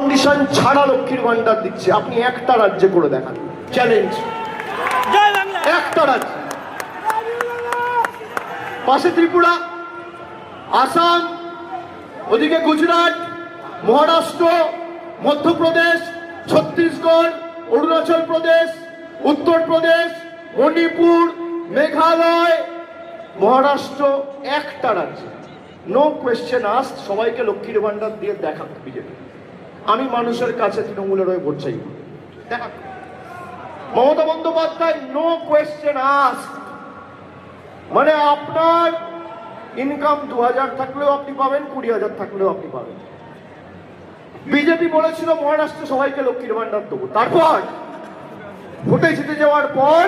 Condition ছাড়া লক্ষ্মীর ভান্ডার দিচ্ছে, আপনি একটা রাজ্যে করে দেখান। চ্যালেঞ্জ, একটা রাজ্য। পাশে ত্রিপুরা, আসাম, ওদিকে গুজরাট, মহারাষ্ট্র, মধ্যপ্রদেশ, ছত্তিশগড়, অরুণাচল প্রদেশ, উত্তরপ্রদেশ, মণিপুর, মেঘালয়, মহারাষ্ট্র, একটা রাজ্য। নো কোয়েশ্চেন আস্ক, সবাইকে লক্ষ্মীর ভান্ডার দিয়ে দেখান বিজেপি। আমি মানুষের কাছে তৃণমূলের হয়ে ভোট চাই, দেখান। Mamata Bandyopadhyay no question ask, মানে আপনার ইনকাম 2000 থাকলেও আপনি পাবেন, 20,000 থাকলেও আপনি পাবেন। বিজেপি বলেছিল মহারাষ্ট্রে সবাইকে লক্ষ্মীর ভান্ডার দেবো, তারপর ভোটে জিতে যাওয়ার পর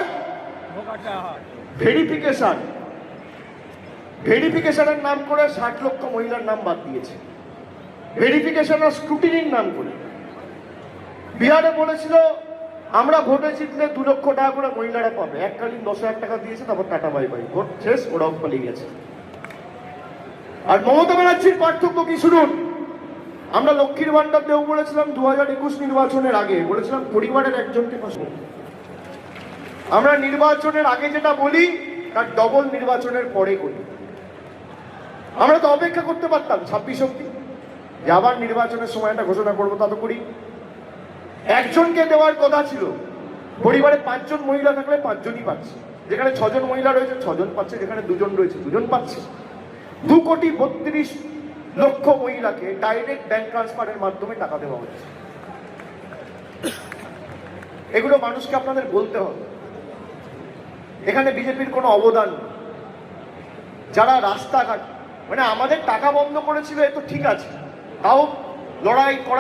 ভেরিফিকেশনের নাম করে 60 লক্ষ মহিলার নাম বাদ দিয়েছে, ভেরিফিকেশন আর স্ক্রুটিনির নাম করে। বিহারে বলেছিল আমরা ভোটে জিতলে 2 লক্ষ টাকা করে মহিলারা পাবে, এককালীন 10,000 টাকা দিয়েছে, তারপর টাটা বাই বাই, ভোট শেষ, ওরাও পালিয়ে গেছে। আর মমতা ব্যানার্জির পার্থক্য কি শুনুন, আমরা লক্ষ্মীর ভান্ডার দেবো বলেছিলাম 2021 নির্বাচনের আগে, বলেছিলাম পরিবারের একজনকে পাশে। আমরা নির্বাচনের আগে যেটা বলি তার ডবল নির্বাচনের পরে করি। আমরা তো অপেক্ষা করতে পারতাম 26 অব্দি, যে আবার নির্বাচনের সময়টা ঘোষণা করবো, তা তো করি। একজনকে দেওয়ার কথা ছিল, পরিবারে 5 জন মহিলা থাকলে 5 জনই পাচ্ছে, যেখানে 6 জন মহিলা রয়েছে 6 জন পাচ্ছে, যেখানে 2 জন রয়েছে 2 জন পাচ্ছে। 2,32 লক্ষ মহিলাকে ডাইরেক্ট ব্যাংক ট্রান্সফারের মাধ্যমে টাকা দেওয়া হচ্ছে। এগুলো মানুষকে আপনাদের বলতে হবে। এখানে বিজেপির কোনো অবদান নেই। যারা রাস্তাঘাট, মানে আমাদের টাকা বন্ধ করেছিল, এ তো ঠিক আছে, তাও লড়াই করা